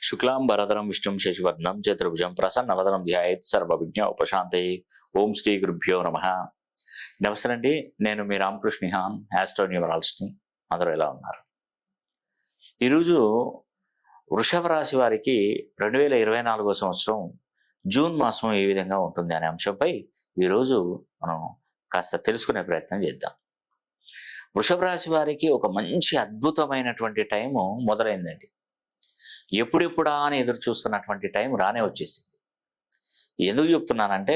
శుక్లాంబరధరం విష్ణుం శశివర్ణం చతుర్భుజం ప్రసన్నవదనం ధ్యాయేత్ సర్వవిజ్ఞ ఉపశాంతయే. ఓం శ్రీ గురుభ్యో నమః. నమస్తే అండి, నేను మీ రామకృష్ణ హాన్, ఆస్ట్రో న్యూమరాలజిస్ట్ని. అందరూ ఎలా ఉన్నారు? ఈరోజు వృషభ రాశి వారికి 2024 సంవత్సరం జూన్ మాసం ఏ విధంగా ఉంటుంది అనే అంశంపై ఈరోజు మనం కాస్త తెలుసుకునే ప్రయత్నం చేద్దాం. వృషభ రాశి వారికి ఒక మంచి అద్భుతమైనటువంటి టైము మొదలైందండి. ఎప్పుడెప్పుడా అని ఎదురు చూస్తున్నటువంటి టైం రానే వచ్చేసింది. ఎందుకు చెప్తున్నానంటే,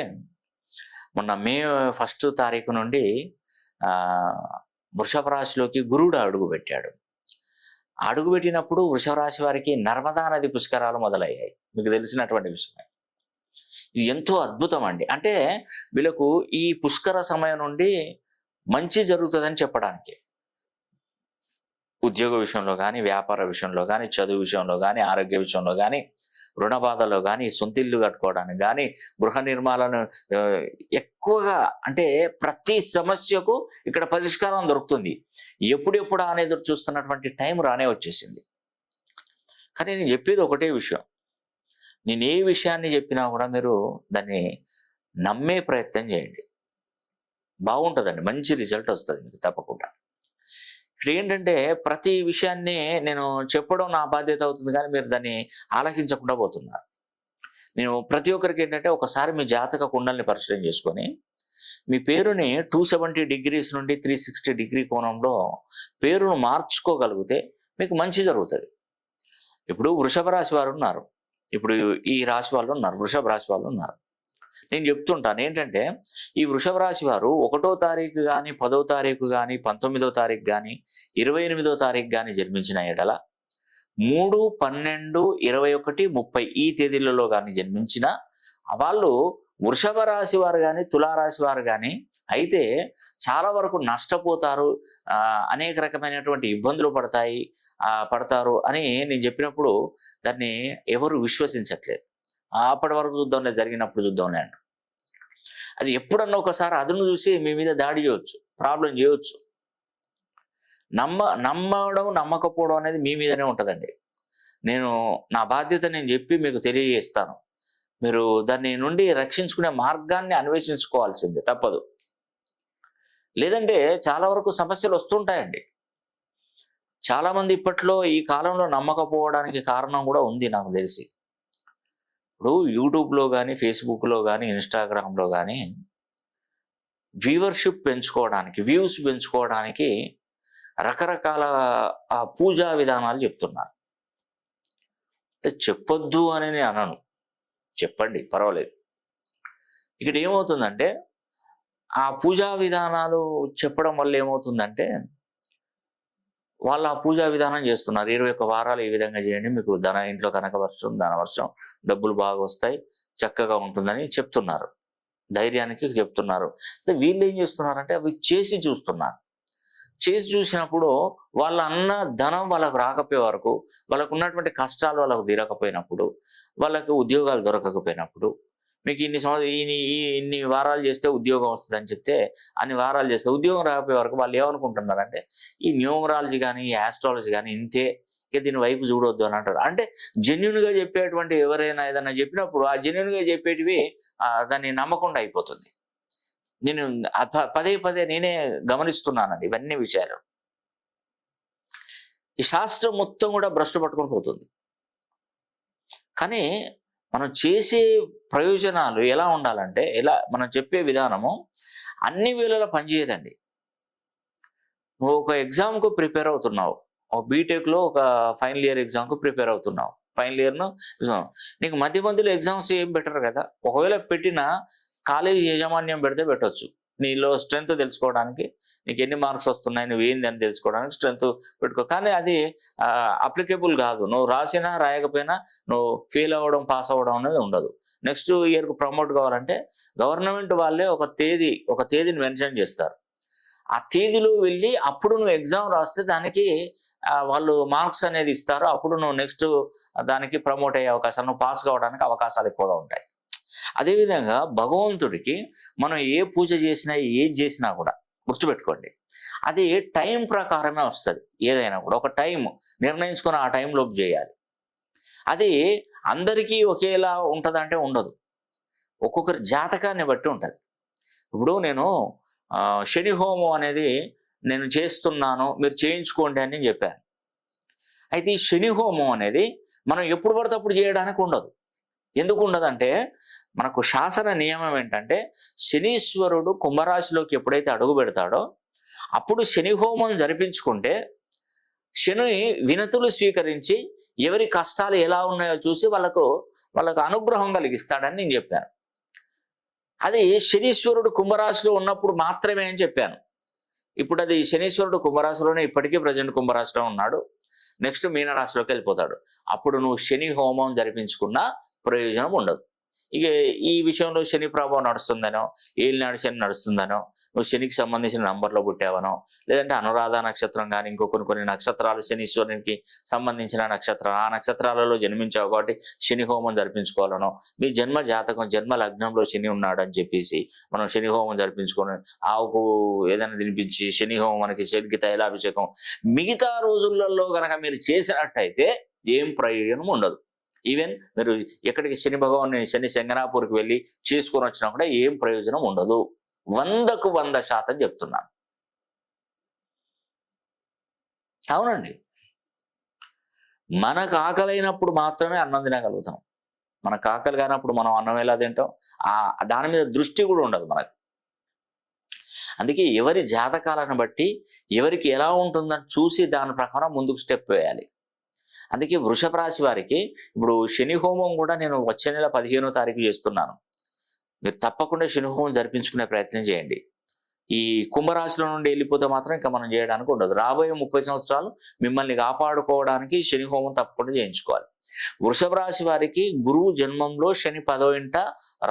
మొన్న మే 1 తారీఖు నుండి వృషభ రాశిలోకి గురుడు అడుగుపెట్టాడు. అడుగుపెట్టినప్పుడు వృషభ రాశి వారికి నర్మదా నది పుష్కరాలు మొదలయ్యాయి. మీకు తెలిసినటువంటి విషయమే. ఇది ఎంతో అద్భుతం అండి. అంటే వీళ్ళకు ఈ పుష్కర సమయం నుండి మంచి జరుగుతుందని చెప్పడానికి, ఉద్యోగ విషయంలో కానీ, వ్యాపార విషయంలో కానీ, చదువు విషయంలో కానీ, ఆరోగ్య విషయంలో కానీ, రుణ బాధలో కానీ, సొంతిల్లు కట్టుకోవడానికి కానీ, గృహ నిర్మాణాలను ఎక్కువగా, అంటే ప్రతి సమస్యకు ఇక్కడ పరిష్కారం దొరుకుతుంది. ఎప్పుడెప్పుడు అనేది ఎదురు చూస్తున్నటువంటి టైం రానే వచ్చేసింది. కానీ నేను చెప్పేది ఒకటే విషయం. నేను ఏ విషయాన్ని చెప్పినా కూడా మీరు దాన్ని నమ్మే ప్రయత్నం చేయండి. బాగుంటుందండి, మంచి రిజల్ట్ వస్తుంది మీకు తప్పకుండా. ఇక్కడ ఏంటంటే, ప్రతి విషయాన్ని నేను చెప్పడం నా బాధ్యత అవుతుంది, కానీ మీరు దాన్ని ఆలకించకుండా పోతున్నారు. నేను ప్రతి ఒక్కరికి ఏంటంటే, ఒకసారి మీ జాతక కుండల్ని పరిశీలన చేసుకొని మీ పేరుని 270 degrees నుండి 360 degree కోణంలో పేరును మార్చుకోగలిగితే మీకు మంచి జరుగుతుంది. ఇప్పుడు వృషభ రాశి వారు ఉన్నారు, ఇప్పుడు ఈ రాశి వాళ్ళు ఉన్నారు, వృషభ రాశి వాళ్ళు ఉన్నారు. నేను చెప్తుంటాను ఏంటంటే, ఈ వృషభ రాశి వారు 1వ తారీఖు కానీ, 10వ తారీఖు కానీ, 19వ తారీఖు కానీ, 28వ తారీఖు కానీ జన్మించిన ఎడల 3, 12, 21, 30 ఈ తేదీలలో కానీ జన్మించిన వాళ్ళు వృషభ రాశి వారు కానీ, తులారాశి వారు కానీ అయితే చాలా వరకు నష్టపోతారు, అనేక రకమైనటువంటి ఇబ్బందులు పడతారు అని నేను చెప్పినప్పుడు దాన్ని ఎవరు విశ్వసించట్లేదు. అప్పటి వరకు చూద్దాంలే, జరిగినప్పుడు చూద్దాంలే అంట. అది ఎప్పుడన్నా ఒకసారి అదును చూసి మీ మీద దాడి చేయవచ్చు, ప్రాబ్లం చేయవచ్చు. నమ్మడం నమ్మకపోవడం అనేది మీ మీదనే ఉంటుందండి. నేను నా బాధ్యత నేను చెప్పి మీకు తెలియజేస్తాను. మీరు దాన్ని నుండి రక్షించుకునే మార్గాన్ని అన్వేషించుకోవాల్సిందే, తప్పదు. లేదంటే చాలా వరకు సమస్యలు వస్తుంటాయండి. చాలామంది ఇప్పట్లో ఈ కాలంలో నమ్మకపోవడానికి కారణం కూడా ఉంది నాకు తెలిసి. ఇప్పుడు యూట్యూబ్లో కానీ, ఫేస్బుక్లో కానీ, ఇన్స్టాగ్రామ్లో కానీ వ్యూవర్షిప్ పెంచుకోవడానికి, వ్యూస్ పెంచుకోవడానికి రకరకాల పూజా విధానాలు చెప్తున్నారు. అంటే చెప్పొద్దు అని నేను అనను, చెప్పండి, పర్వాలేదు. ఇక్కడ ఏమవుతుందంటే, ఆ పూజా విధానాలు చెప్పడం వల్ల ఏమవుతుందంటే, వాళ్ళు ఆ పూజా విధానం చేస్తున్నారు. 21 వారాలు ఈ విధంగా చేయండి, మీకు ఇంట్లో కనకవర్షం, ధనవర్షం, డబ్బులు బాగా వస్తాయి, చక్కగా ఉంటుందని చెప్తున్నారు, ధైర్యానికి చెప్తున్నారు. వీళ్ళు ఏం చేస్తున్నారంటే, అవి చేసి చూస్తున్నారు. చేసి చూసినప్పుడు వాళ్ళ అన్న ధనం వాళ్ళకు రాకపోయే వరకు, వాళ్ళకు ఉన్నటువంటి కష్టాలు వాళ్ళకు తీరకపోయినప్పుడు, వాళ్ళకు ఉద్యోగాలు దొరకకపోయినప్పుడు, మీకు ఇన్ని వారాలు చేస్తే ఉద్యోగం వస్తుంది అని చెప్తే అన్ని వారాలు చేస్తే ఉద్యోగం రాకపోయే వరకు వాళ్ళు ఏమనుకుంటున్నారంటే, ఈ న్యూమరాలజీ కానీ, ఈ ఆస్ట్రాలజీ కానీ ఇంతే, ఇక దీని వైపు చూడొద్దు అని అంటారు. అంటే జెన్యున్గా చెప్పేటువంటి ఎవరైనా ఏదైనా చెప్పినప్పుడు ఆ జెన్యున్గా చెప్పేటివి దాన్ని నమ్మకుండా అయిపోతుంది. నేను పదే నేనే గమనిస్తున్నానండి ఇవన్నీ విషయాలు. ఈ శాస్త్రం మొత్తం కూడా భ్రష్టు పట్టుకొని పోతుంది. కానీ మనం చేసే ప్రయోజనాలు ఎలా ఉండాలంటే, మనం చెప్పే విధానము అన్ని వేళలా పనిచేయదండి. నువ్వు ఒక ఎగ్జామ్కు ప్రిపేర్ అవుతున్నావు, ఒక బీటెక్లో ఒక ఫైనల్ ఇయర్ ఎగ్జామ్కు ప్రిపేర్ అవుతున్నావు. ఫైనల్ ఇయర్ను నీకు మధ్యలో ఎగ్జామ్స్ ఏం బెటర్ కదా. ఒకవేళ పెట్టిన కాలేజీ యాజమాన్యం పెడితే పెట్టవచ్చు, నీలో స్ట్రెంగ్త్ తెలుసుకోవడానికి, నీకు ఎన్ని మార్క్స్ వస్తున్నాయి, నువ్వు ఏంది అని తెలుసుకోవడానికి స్ట్రెంగ్త్ పెట్టుకో. కానీ అది అప్లికేబుల్ కాదు. నువ్వు రాసినా రాయకపోయినా నువ్వు ఫెయిల్ అవ్వడం, పాస్ అవ్వడం అనేది ఉండదు. నెక్స్ట్ ఇయర్కు ప్రమోట్ కావాలంటే గవర్నమెంట్ వాళ్ళే ఒక తేదీని మెన్షన్ చేస్తారు. ఆ తేదీలో వెళ్ళి అప్పుడు నువ్వు ఎగ్జామ్ రాస్తే దానికి వాళ్ళు మార్క్స్ అనేది ఇస్తారు. అప్పుడు నువ్వు నెక్స్ట్ దానికి ప్రమోట్ అయ్యే అవకాశాలు, నువ్వు పాస్ కావడానికి అవకాశాలు ఎక్కువగా ఉంటాయి. అదేవిధంగా భగవంతుడికి మనం ఏ పూజ చేసినా, ఏది చేసినా కూడా గుర్తుపెట్టుకోండి, అది టైం ప్రకారమే వస్తుంది. ఏదైనా కూడా ఒక టైం నిర్ణయించుకొని ఆ టైంలోపు చేయాలి. అది అందరికీ ఒకేలా ఉంటుందంటే ఉండదు. ఒక్కొక్కరి జాతకాన్ని బట్టి ఉంటుంది. ఇప్పుడు నేను శని హోమం అనేది నేను చేస్తున్నాను, మీరు చేయించుకోండి అని నేను చెప్పాను. అయితే ఈ శని హోమం అనేది మనం ఎప్పుడు పడితే అప్పుడు చేయడానికి ఉండదు. ఎందుకు ఉండదంటే మనకు శాసన నియమం ఏంటంటే శనీశ్వరుడు కుంభరాశిలోకి ఎప్పుడైతే అడుగు పెడతాడో అప్పుడు శని హోమం జరిపించుకుంటే శని వినతులు స్వీకరించి ఎవరి కష్టాలు ఎలా ఉన్నాయో చూసి వాళ్ళకు అనుగ్రహం కలిగిస్తాడని నేను చెప్పాను. అది శనీశ్వరుడు కుంభరాశిలో ఉన్నప్పుడు మాత్రమే అని చెప్పాను. ఇప్పుడు అది శనీశ్వరుడు కుంభరాశిలోనే ఇప్పటికీ ప్రజెంట్ కుంభరాశిలో ఉన్నాడు. నెక్స్ట్ మీనరాశిలోకి వెళ్ళిపోతాడు. అప్పుడు నువ్వు శని హోమం జరిపించుకున్న ప్రయోజనం ఉండదు. ఇక ఈ విషయంలో శని ప్రభావం నడుస్తుందనో, ఏలినాడు శని నడుస్తుందనో, నువ్వు శనికి సంబంధించిన నంబర్లో పుట్టావనో, లేదంటే అనురాధ నక్షత్రం కానీ ఇంకో కొన్ని నక్షత్రాలు శనీశ్వరునికి సంబంధించిన నక్షత్రాలు, ఆ నక్షత్రాలలో జన్మించావు కాబట్టి శని హోమం జరిపించుకోవాలనో, మీ జన్మ జాతకం జన్మ లగ్నంలో శని ఉన్నాడు అని చెప్పేసి మనం శని హోమం జరిపించుకొని ఆవుకు ఏదైనా తినిపించి శని హోమం మనకి శనికి తైలాభిషేకం మిగతా రోజులలో కనుక మీరు చేసినట్టయితే ఏం ప్రయోజనం ఉండదు. ఈవెన్ మీరు ఎక్కడికి శని భగవాన్ శని శంగనాపూర్కి వెళ్ళి చేసుకొని వచ్చినా కూడా ఏం ప్రయోజనం ఉండదు. 100కు 100% చెప్తున్నాను. అవునండి. మనకు ఆకలైనప్పుడు మాత్రమే అన్నం తినగలుగుతాం. మనకు ఆకలి కానప్పుడు మనం అన్నం ఎలా తింటాం? దాని మీద దృష్టి కూడా ఉండదు మనకు. అందుకే ఎవరి జాతకాలను బట్టి ఎవరికి ఎలా ఉంటుందని చూసి దాని ప్రకారం ముందుకు స్టెప్ వేయాలి. అందుకే వృషభ రాశి వారికి ఇప్పుడు శని హోమం కూడా నేను వచ్చే నెల 15వ తారీఖు చేస్తున్నాను. మీరు తప్పకుండా శని హోమం జరిపించుకునే ప్రయత్నం చేయండి. ఈ కుంభరాశిలో నుండి వెళ్ళిపోతే మాత్రం ఇంకా మనం చేయడానికి ఉండదు. రాబోయే 30 సంవత్సరాలు మిమ్మల్ని కాపాడుకోవడానికి శని హోమం తప్పకుండా చేయించుకోవాలి. వృషభ రాశి వారికి గురువు జన్మంలో శని 10వ ఇంట,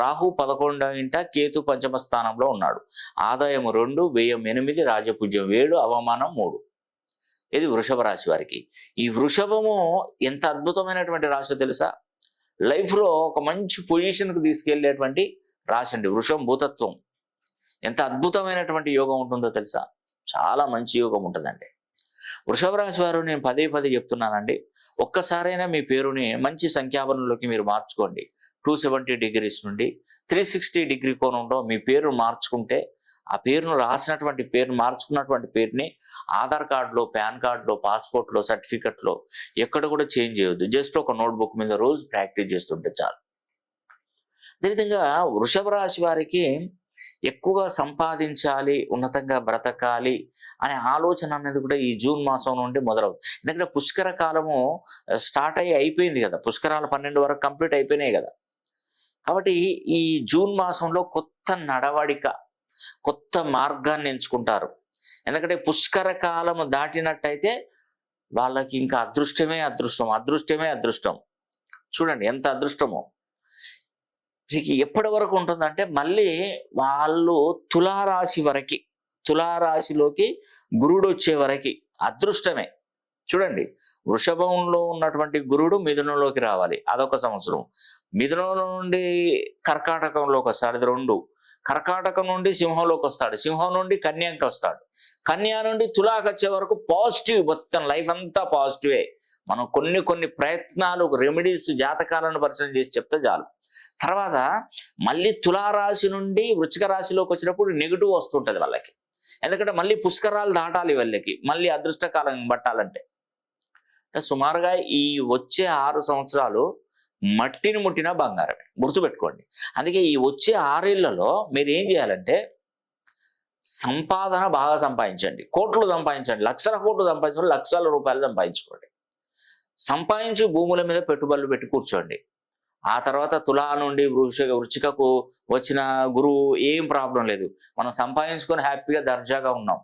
రాహు 11వ ఇంట, కేతు 5వ స్థానంలో ఉన్నాడు. ఆదాయం 2, వ్యయం 8, రాజపూజ్యం 7, అవమానం 3. ఇది వృషభ రాశి వారికి. ఈ వృషభము ఎంత అద్భుతమైనటువంటి రాశి తెలుసా? లైఫ్లో ఒక మంచి పొజిషన్కు తీసుకెళ్లేటువంటి రాశి అండి వృషభం. భూతత్వం ఎంత అద్భుతమైనటువంటి యోగం ఉంటుందో తెలుసా? చాలా మంచి యోగం ఉంటుందండి. వృషభ రాశి వారు నేను పదే చెప్తున్నానండి, ఒక్కసారైనా మీ పేరుని మంచి సంఖ్యాబలంలోకి మీరు మార్చుకోండి. 270 degrees నుండి 360 degree కోణంలో మీ పేరు మార్చుకుంటే ఆ పేరును రాసినటువంటి పేరును మార్చుకున్నటువంటి పేరుని ఆధార్ కార్డులో, పాన్ కార్డులో, పాస్పోర్ట్లో, సర్టిఫికెట్లో ఎక్కడ కూడా చేంజ్ చేయొద్దు. జస్ట్ ఒక నోట్బుక్ మీద రోజు ప్రాక్టీస్ చేస్తుంటే చాలు. అదేవిధంగా వృషభ రాశి వారికి ఎక్కువగా సంపాదించాలి, ఉన్నతంగా బ్రతకాలి అనే ఆలోచన అనేది కూడా ఈ జూన్ మాసం నుండి మొదలవుతుంది. ఎందుకంటే పుష్కర కాలము స్టార్ట్ అయిపోయింది కదా, పుష్కరాలు 12 వరకు కంప్లీట్ అయిపోయినాయి కదా. కాబట్టి ఈ జూన్ మాసంలో కొత్త నడవడిక, కొత్త మార్గాన్ని ఎంచుకుంటారు. ఎందుకంటే పుష్కర కాలము దాటినట్టయితే వాళ్ళకి ఇంకా అదృష్టమే అదృష్టం, అదృష్టమే అదృష్టం. చూడండి ఎంత అదృష్టమో. ఎప్పటి వరకు ఉంటుందంటే మళ్ళీ వాళ్ళు తులారాశిలోకి గురుడు వచ్చే వరకు అదృష్టమే. చూడండి, వృషభంలో ఉన్నటువంటి గురుడు మిథునంలోకి రావాలి, అదొక సంవత్సరం. మిథునం నుండి కర్కాటకంలోకి వస్తాడు, అది 2. కర్కాటకం నుండి సింహంలోకి వస్తాడు, సింహం నుండి కన్యాకి వస్తాడు, కన్యా నుండి తులాకి వచ్చే వరకు పాజిటివ్. మొత్తం లైఫ్ అంతా పాజిటివే. మనం కొన్ని ప్రయత్నాలు, రెమెడీస్, జాతకాలను పరిచయం చేసి చెప్తే చాలు. తర్వాత మళ్ళీ తులారాశి నుండి వృశ్చిక రాశిలోకి వచ్చినప్పుడు నెగిటివ్ వస్తుంటది వాళ్ళకి. ఎందుకంటే మళ్ళీ పుష్కరాలు దాటాలి వాళ్ళకి, మళ్ళీ అదృష్టకాలం పట్టాలంటే. సుమారుగా ఈ వచ్చే 6 సంవత్సరాలు మట్టిని ముట్టిన బంగారమే, గుర్తుపెట్టుకోండి. అందుకే ఈ వచ్చే 6 ఏళ్లలో మీరు ఏం చేయాలంటే సంపాదన బాగా సంపాదించండి, కోట్లు సంపాదించండి, లక్షల కోట్లు సంపాదించండి, లక్షల రూపాయలు సంపాదించుకోండి. సంపాదించి భూముల మీద పెట్టుబడులు పెట్టి కూర్చోండి. ఆ తర్వాత తులా నుండి వృశ్చికకు వచ్చిన గురువు ఏం ప్రాబ్లం లేదు, మనం సంపాదించుకొని హ్యాపీగా దర్జాగా ఉన్నాం.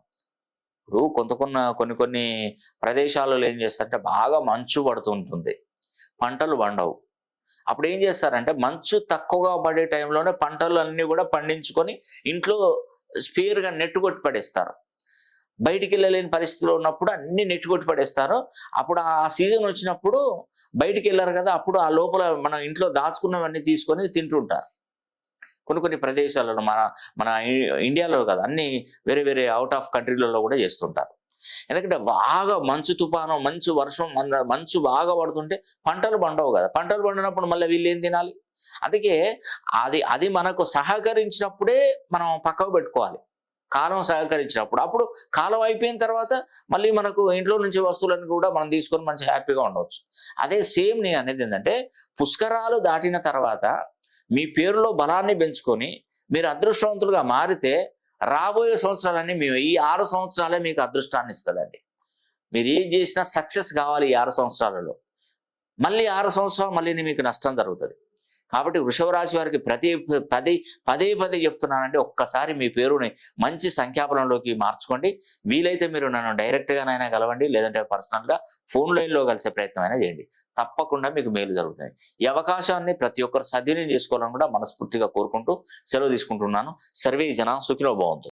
ఇప్పుడు కొన్ని ప్రదేశాలలో ఏం చేస్తారంటే బాగా మంచు పడుతుంటుంది, పంటలు పండవు. అప్పుడు ఏం చేస్తారంటే మంచు తక్కువగా పడే టైంలోనే పంటలు అన్ని కూడా పండించుకొని ఇంట్లో స్పేర్గా నెట్టు కొట్టి పడేస్తారు. బయటికి వెళ్ళలేని పరిస్థితిలో ఉన్నప్పుడు అన్ని నెట్టు కొట్టి పడేస్తారు. అప్పుడు ఆ సీజన్ వచ్చినప్పుడు బయటికి వెళ్ళారు కదా, అప్పుడు ఆ లోపల మన ఇంట్లో దాచుకున్నవన్నీ తీసుకొని తింటుంటారు. కొన్ని ప్రదేశాలలో మన ఇండియాలో కదా, అన్ని వేరే అవుట్ ఆఫ్ కంట్రీలలో కూడా చేస్తుంటారు. ఎందుకంటే బాగా మంచు తుఫాను, మంచు వర్షం, మంచు బాగా పడుతుంటే పంటలు పండవు కదా. పంటలు పండినప్పుడు మళ్ళీ వీళ్ళు ఏం తినాలి? అందుకే అది అది మనకు సహకరించినప్పుడే మనం పక్కకు పెట్టుకోవాలి. కాలం సహకరించినప్పుడు. అప్పుడు కాలం అయిపోయిన తర్వాత మళ్ళీ మనకు ఇంట్లో నుంచి వస్తువులను కూడా మనం తీసుకొని మంచి హ్యాపీగా ఉండవచ్చు. అదే సేమ్ నేను అనేది ఏంటంటే, పుష్కరాలు దాటిన తర్వాత మీ పేరులో బలాన్ని పెంచుకొని మీరు అదృష్టవంతులుగా మారితే రాబోయే సంవత్సరాలన్నీ ఈ 6 సంవత్సరాలే మీకు అదృష్టాన్ని ఇస్తదండి. మీరు ఏం చేసినా సక్సెస్ కావాలి ఈ 6 సంవత్సరాలలో. మళ్ళీ 6 సంవత్సరాలు మళ్ళీ మీకు నష్టం జరుగుతుంది. కాబట్టి వృషభ రాశి వారికి పదే పదే చెప్తున్నానంటే, ఒక్కసారి మీ పేరుని మంచి సంఖ్యాబలంలోకి మార్చుకోండి. వీలైతే మీరు నన్ను డైరెక్ట్గానైనా కలవండి, లేదంటే పర్సనల్గా ఫోన్ లైన్లో కలిసే ప్రయత్నం అయినా చేయండి. తప్పకుండా మీకు మేలు జరుగుతుంది. ఈ అవకాశాన్ని ప్రతి ఒక్కరు సద్వినియోగం చేసుకోవాలని కూడా మనస్ఫూర్తిగా కోరుకుంటూ సెలవు తీసుకుంటున్నాను. సర్వే జన సుఖినో భవంతు.